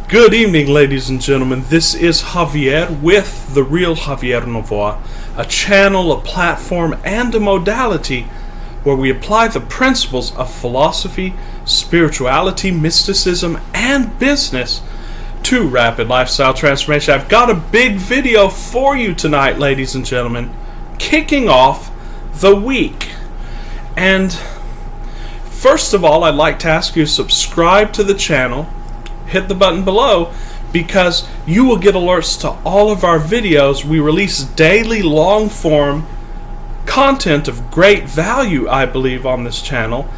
Good evening, ladies and gentlemen. This is Javier with The Real Javier Novoa, a channel, a platform, and a modality where we apply the principles of philosophy, spirituality, mysticism, and business to rapid lifestyle transformation. I've got a big video for you tonight, ladies and gentlemen, kicking off the week. And first of all, I'd like to ask you to subscribe to the channel. Hit the button below because you will get alerts to all of our videos. We release daily long-form content of great value, I believe, on this channel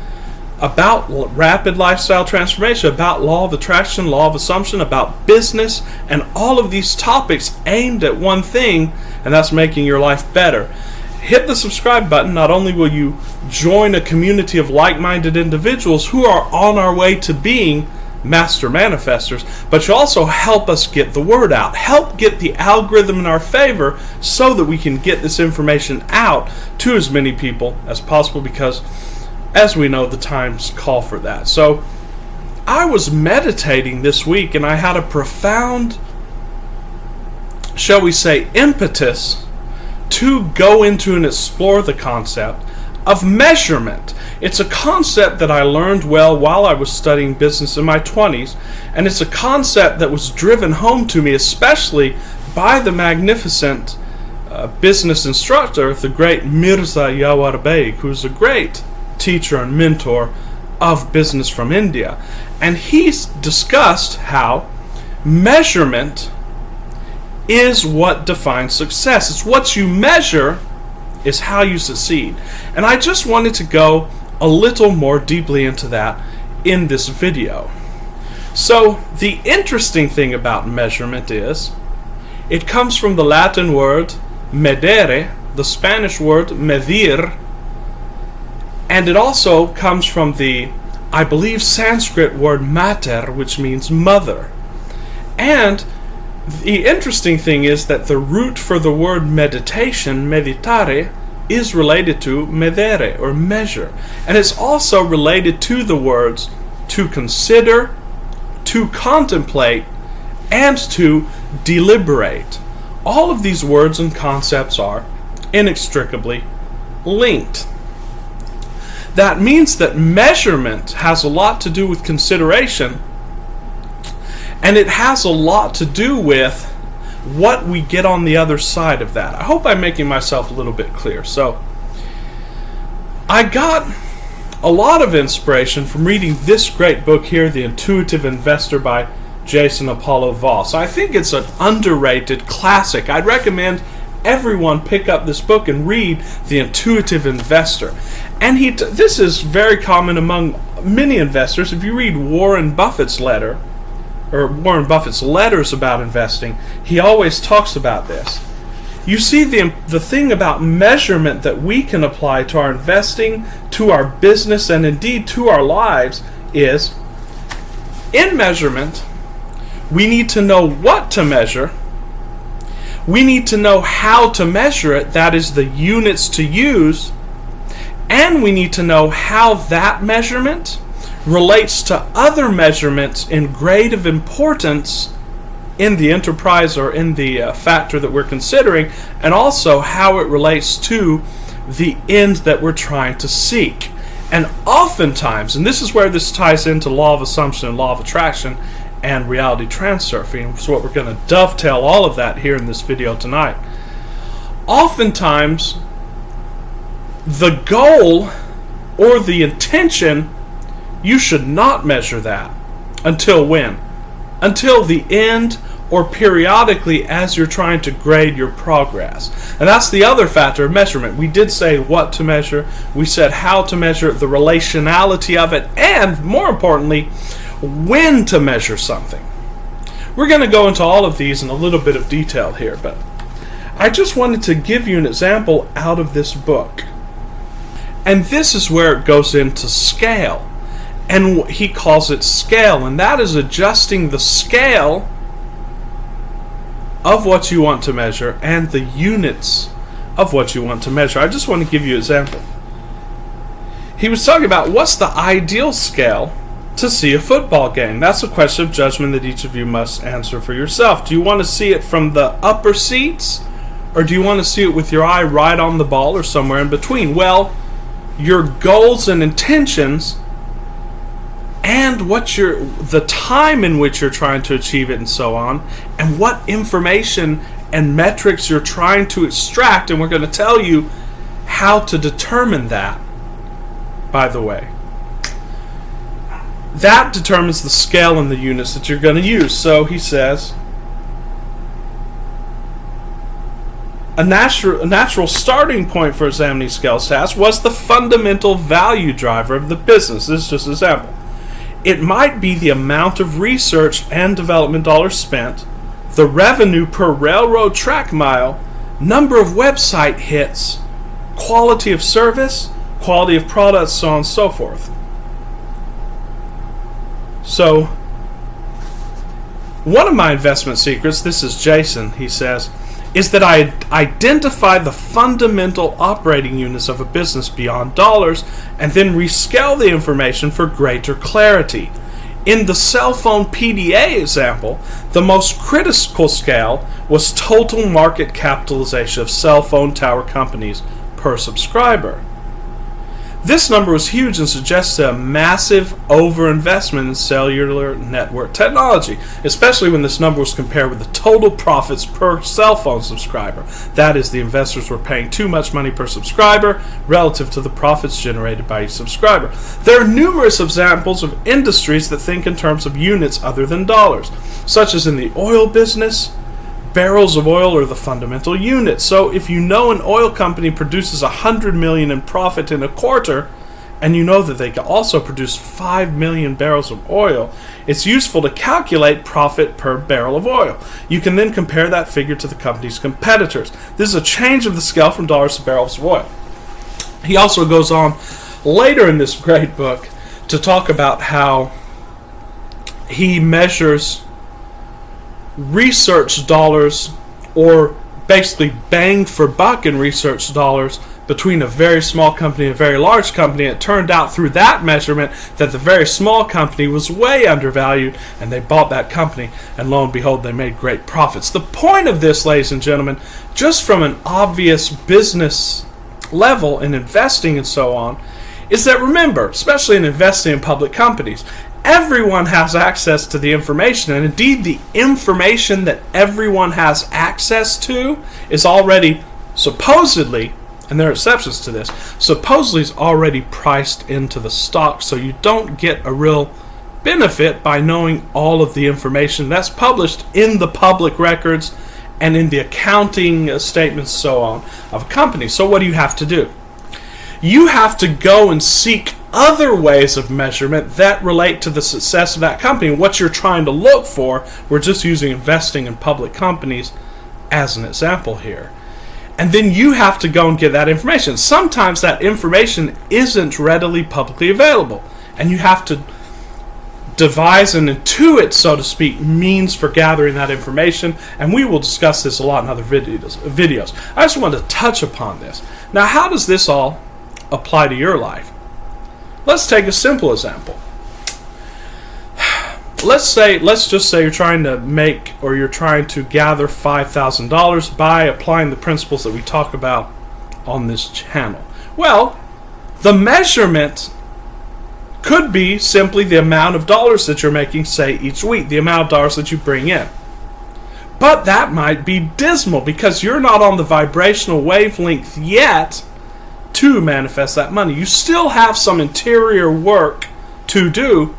about rapid lifestyle transformation, about law of attraction, law of assumption, about business, and all of these topics aimed at one thing, and that's making your life better. Hit the subscribe button. Not only will you join a community of like-minded individuals who are on our way to being master manifestors, but you also help us get the word out, help get the algorithm in our favor so that we can get this information out to as many people as possible, because as we know, the times call for that. So I was meditating this week and I had a profound, shall we say, impetus to go into and explore the concept of measurement. It's a concept that I learned well while I was studying business in my 20s, and it's a concept that was driven home to me especially by the magnificent business instructor, the great Mirza Jawahar Beg, who's a great teacher and mentor of business from India. And he's discussed how measurement is what defines success. It's what you measure is how you succeed. And I just wanted to go a little more deeply into that in this video. So the interesting thing about measurement is it comes from the Latin word medere, the Spanish word medir, and it also comes from the, I believe, Sanskrit word mater, which means mother. And the interesting thing is that the root for the word meditation, meditare, is related to medere, or measure. And it's also related to the words to consider, to contemplate, and to deliberate. All of these words and concepts are inextricably linked. That means that measurement has a lot to do with consideration, and it has a lot to do with what we get on the other side of that. I hope I'm making myself a little bit clear. So, I got a lot of inspiration from reading this great book here, The Intuitive Investor by Jason Apollo Voss. I think it's an underrated classic. I'd recommend everyone pick up this book and read The Intuitive Investor. And this is very common among many investors. If you read Warren Buffett's letters about investing, he always talks about this. You see, the thing about measurement that we can apply to our investing, to our business, and indeed to our lives is, in measurement, we need to know what to measure. We need to know how to measure it, that is, the units to use, and we need to know how that measurement relates to other measurements in grade of importance in the enterprise or in the factor that we're considering, and also how it relates to the end that we're trying to seek. And oftentimes, and this is where this ties into law of assumption and law of attraction and reality transurfing, so what we're going to dovetail all of that here in this video tonight. Oftentimes, the goal or the intention, you should not measure that. Until when? Until the end, or periodically as you're trying to grade your progress. And that's the other factor of measurement. We did say what to measure, we said how to measure, the relationality of it, and more importantly, when to measure something. We're going to go into all of these in a little bit of detail here, but I just wanted to give you an example out of this book. And this is where it goes into scale. And he calls it scale, and that is adjusting the scale of what you want to measure and the units of what you want to measure. I just want to give you an example. He was talking about what's the ideal scale to see a football game? That's a question of judgment that each of you must answer for yourself. Do you want to see it from the upper seats, or do you want to see it with your eye right on the ball or somewhere in between? Well, your goals and intentions and the time in which you're trying to achieve it and so on, and what information and metrics you're trying to extract, and we're going to tell you how to determine that, by the way. That determines the scale and the units that you're going to use. So he says, a natural starting point for examining scale tasks was the fundamental value driver of the business. This is just an example. It might be the amount of research and development dollars spent, the revenue per railroad track mile, number of website hits, quality of service, quality of products, so on and so forth. So, one of my investment secrets, this is Jason, he says, is that I identify the fundamental operating units of a business beyond dollars and then rescale the information for greater clarity. In the cell phone PDA example, the most critical scale was total market capitalization of cell phone tower companies per subscriber. This number was huge and suggests a massive overinvestment in cellular network technology, especially when this number was compared with the total profits per cell phone subscriber. That is, the investors were paying too much money per subscriber relative to the profits generated by each subscriber. There are numerous examples of industries that think in terms of units other than dollars, such as in the oil business. Barrels of oil are the fundamental unit. So if you know an oil company produces $100 million in profit in a quarter, and you know that they can also produce 5 million barrels of oil, it's useful to calculate profit per barrel of oil. You can then compare that figure to the company's competitors. This is a change of the scale from dollars to barrels of oil. He also goes on later in this great book to talk about how he measures research dollars, or basically bang for buck in research dollars, between a very small company and a very large company. It turned out through that measurement that the very small company was way undervalued, and they bought that company, and lo and behold, they made great profits. The point of this, ladies and gentlemen, just from an obvious business level in investing and so on, is that, remember, especially in investing in public companies, everyone has access to the information, and indeed the information that everyone has access to is already supposedly, and there are exceptions to this, supposedly is already priced into the stock, so you don't get a real benefit by knowing all of the information that's published in the public records and in the accounting statements, so on, of a company. So what do you have to do? You have to go and seek other ways of measurement that relate to the success of that company. What you're trying to look for, we're just using investing in public companies as an example here. And then you have to go and get that information. Sometimes that information isn't readily publicly available, and you have to devise and intuit, so to speak, means for gathering that information, and we will discuss this a lot in other videos. I just want to touch upon this. Now, how does this all apply to your life? Let's take a simple example. Let's just say you're trying to make, or you're trying to gather $5,000 by applying the principles that we talk about on this channel. Well, the measurement could be simply the amount of dollars that you're making, say, each week, the amount of dollars that you bring in. But that might be dismal because you're not on the vibrational wavelength yet to manifest that money. You still have some interior work to do,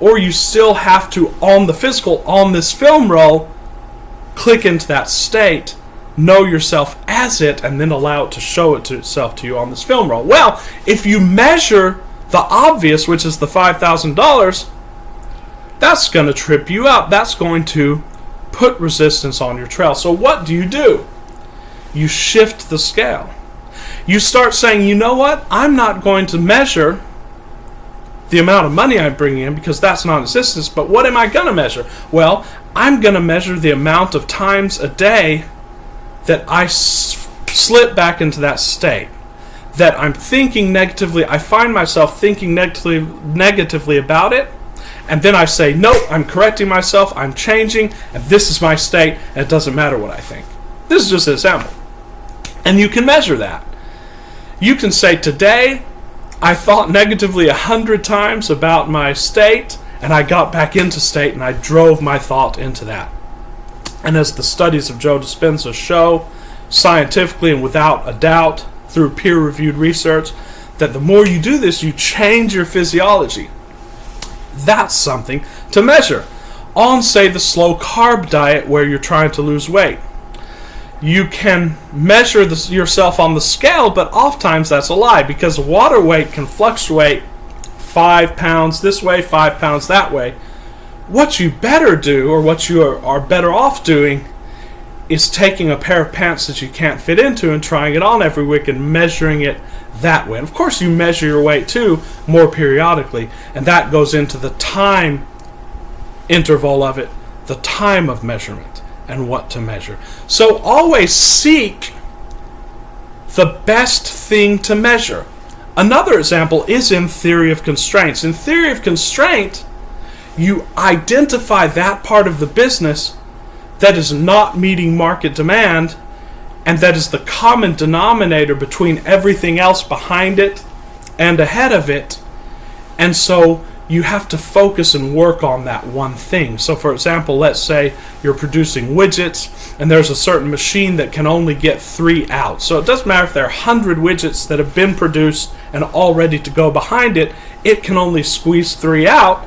or you still have to, on the physical, on this film roll, click into that state, know yourself as it, and then allow it to show itself to you on this film roll. Well, if you measure the obvious, which is the $5,000, that's going to trip you up. That's going to put resistance on your trail. So what do? You shift the scale. You start saying, you know what? I'm not going to measure the amount of money I'm bringing in because that's non-existence, but what am I going to measure? Well, I'm going to measure the amount of times a day that I slip back into that state, that I'm thinking negatively, I find myself thinking negatively about it. and then I say, nope, I'm correcting myself, I'm changing, and this is my state, and it doesn't matter what I think. This is just an example. And you can measure that. You can say, today, I thought negatively 100 times about my state, and I got back into state, and I drove my thought into that. And as the studies of Joe Dispenza show, scientifically and without a doubt, through peer-reviewed research, that the more you do this, you change your physiology. That's something to measure. On, say, the slow-carb diet where you're trying to lose weight. You can measure yourself on the scale, but oftentimes that's a lie, because water weight can fluctuate 5 pounds this way, 5 pounds that way. What you better do, or what you are better off doing, is taking a pair of pants that you can't fit into and trying it on every week and measuring it that way. And of course you measure your weight too more periodically, and that goes into the time interval of it, the time of measurement and what to measure. So always seek the best thing to measure. Another example is in theory of constraints. In theory of constraint, you identify that part of the business that is not meeting market demand, and that is the common denominator between everything else behind it and ahead of it. And so you have to focus and work on that one thing. So for example, let's say you're producing widgets and there's a certain machine that can only get 3 out. So it doesn't matter if there are 100 widgets that have been produced and all ready to go behind it, it can only squeeze 3 out.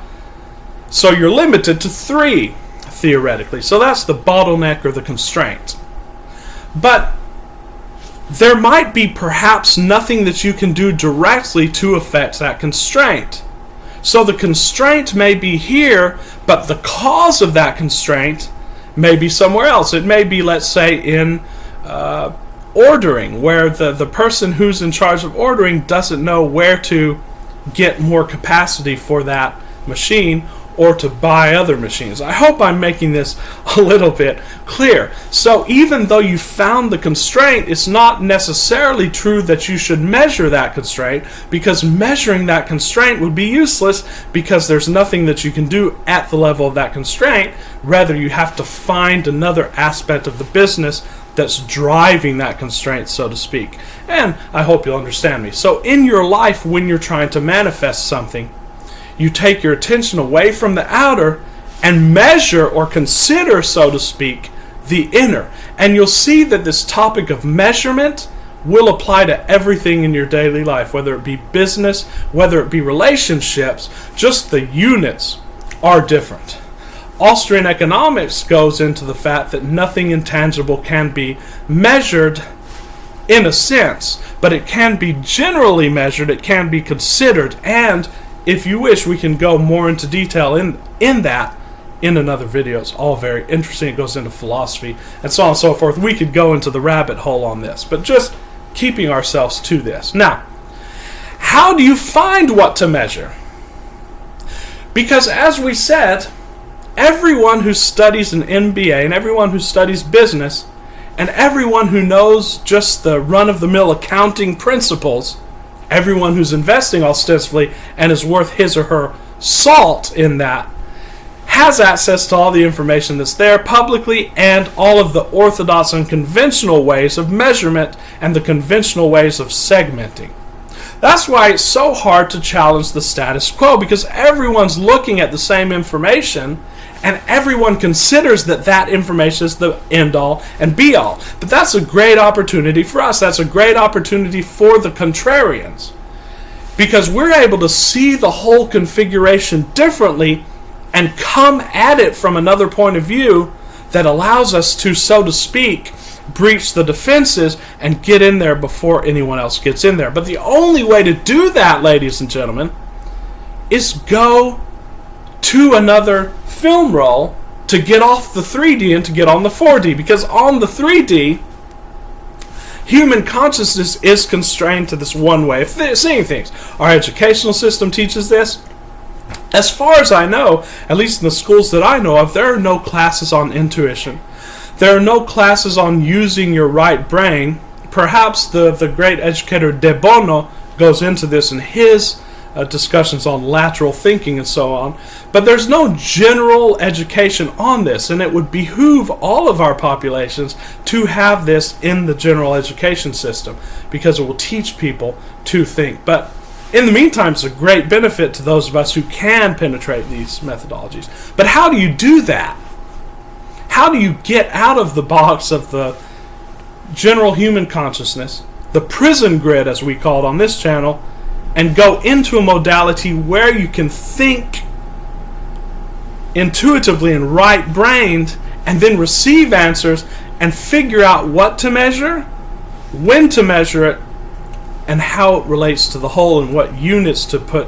So you're limited to 3, theoretically. So that's the bottleneck or the constraint. But there might be perhaps nothing that you can do directly to affect that constraint. So the constraint may be here, but the cause of that constraint may be somewhere else. It may be, let's say, in ordering, where the person who's in charge of ordering doesn't know where to get more capacity for that machine, or to buy other machines. I hope I'm making this a little bit clear. So even though you found the constraint, it's not necessarily true that you should measure that constraint, because measuring that constraint would be useless, because there's nothing that you can do at the level of that constraint. Rather, you have to find another aspect of the business that's driving that constraint, so to speak. And I hope you'll understand me. So in your life, when you're trying to manifest something, you take your attention away from the outer and measure or consider, so to speak, the inner. And you'll see that this topic of measurement will apply to everything in your daily life, whether it be business, whether it be relationships. Just the units are different. Austrian economics goes into the fact that nothing intangible can be measured in a sense, but it can be generally measured, it can be considered, and if you wish, we can go more into detail in that in another video. It's all very interesting. It goes into philosophy and so on and so forth. We could go into the rabbit hole on this, but just keeping ourselves to this. Now, how do you find what to measure? Because as we said, everyone who studies an MBA and everyone who studies business and everyone who knows just the run-of-the-mill accounting principles, everyone who's investing ostensibly and is worth his or her salt in that, has access to all the information that's there publicly and all of the orthodox and conventional ways of measurement and the conventional ways of segmenting. That's why it's so hard to challenge the status quo, because everyone's looking at the same information and everyone considers that that information is the end-all and be-all. But that's a great opportunity for us. That's a great opportunity for the contrarians, because we're able to see the whole configuration differently and come at it from another point of view that allows us to, so to speak, breach the defenses and get in there before anyone else gets in there. But the only way to do that, ladies and gentlemen, is go to another film roll to get off the 3D and to get on the 4D. Because on the 3D, human consciousness is constrained to this one way of seeing things. Our educational system teaches this. As far as I know, at least in the schools that I know of, there are no classes on intuition. There are no classes on using your right brain. Perhaps the great educator De Bono goes into this in his discussions on lateral thinking and so on. But there's no general education on this, and it would behoove all of our populations to have this in the general education system, because it will teach people to think. But in the meantime, it's a great benefit to those of us who can penetrate these methodologies. But how do you do that? How do you get out of the box of the general human consciousness, the prison grid as we call it on this channel, and go into a modality where you can think intuitively and right-brained and then receive answers and figure out what to measure, when to measure it, and how it relates to the whole and what units to put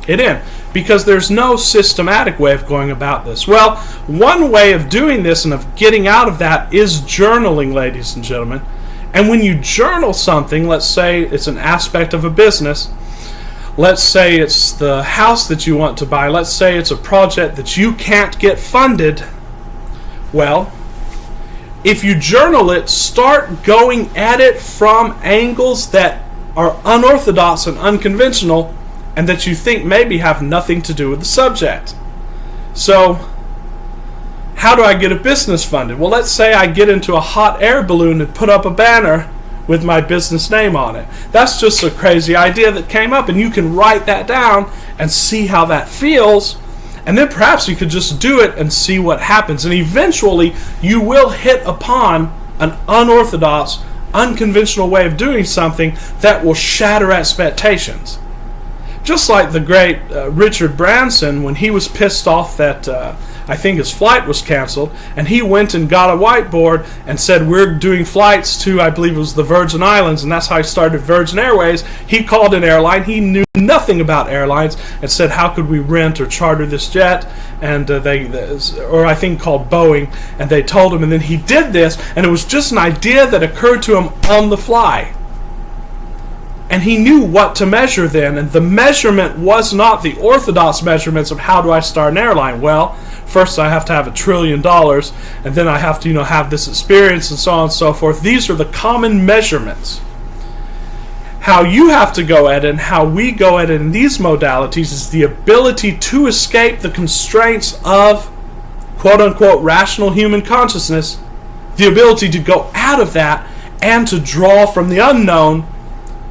it in? Because there's no systematic way of going about this. Well, one way of doing this and of getting out of that is journaling, ladies and gentlemen. And when you journal something, let's say it's an aspect of a business, let's say it's the house that you want to buy, let's say it's a project that you can't get funded, well, if you journal it, start going at it from angles that are unorthodox and unconventional, and that you think maybe have nothing to do with the subject. So, how do I get a business funded? Well, let's say I get into a hot air balloon and put up a banner with my business name on it. That's just a crazy idea that came up, and you can write that down and see how that feels, and then perhaps you could just do it and see what happens. And eventually you will hit upon an unorthodox, unconventional way of doing something that will shatter expectations. Just like the great Richard Branson, when he was pissed off that I think his flight was canceled, and he went and got a whiteboard and said, we're doing flights to, I believe it was the Virgin Islands, and that's how he started Virgin Airways. He called an airline. He knew nothing about airlines and said, how could we rent or charter this jet? And or I think called Boeing, and they told him, and then he did this, and it was just an idea that occurred to him on the fly. And he knew what to measure then, and the measurement was not the orthodox measurements of how do I start an airline. Well, first I have to have $1 trillion, and then I have to have this experience and so on and so forth. These are the common measurements. How you have to go at it and how we go at it in these modalities is the ability to escape the constraints of quote-unquote rational human consciousness, the ability to go out of that and to draw from the unknown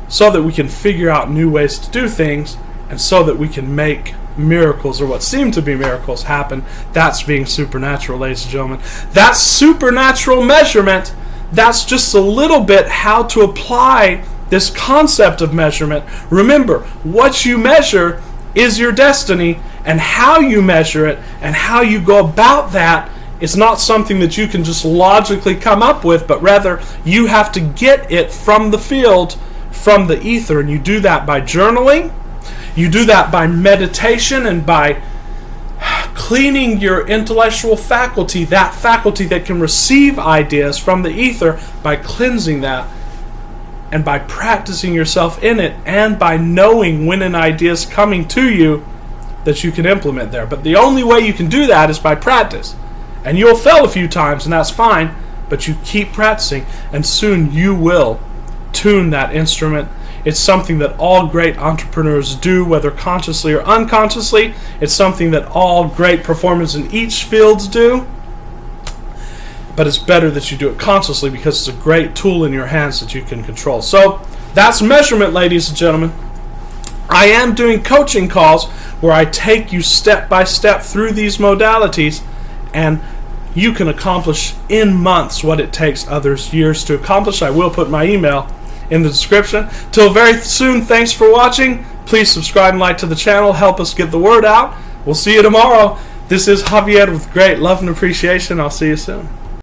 so that we can figure out new ways to do things, and so that we can make miracles, or what seem to be miracles, happen. That's being supernatural, ladies and gentlemen. That's supernatural measurement. That's just a little bit how to apply this concept of measurement. Remember, what you measure is your destiny, and how you measure it and how you go about that is not something that you can just logically come up with, but rather you have to get it from the field, from the ether, and you do that by journaling, you do that by meditation, and by cleaning your intellectual faculty, that faculty that can receive ideas from the ether, by cleansing that, and by practicing yourself in it, and by knowing when an idea is coming to you that you can implement there. But the only way you can do that is by practice, and you'll fail a few times, and that's fine, but you keep practicing, and soon you will tune that instrument. It's something that all great entrepreneurs do, whether consciously or unconsciously. It's something that all great performers in each field do. But it's better that you do it consciously, because it's a great tool in your hands that you can control. So that's measurement, ladies and gentlemen. I am doing coaching calls where I take you step by step through these modalities, and you can accomplish in months what it takes others years to accomplish. I will put my email in the description. Till very soon, thanks for watching. Please subscribe and like to the channel. Help us get the word out. We'll see you tomorrow. This is Javier with great love and appreciation. I'll see you soon.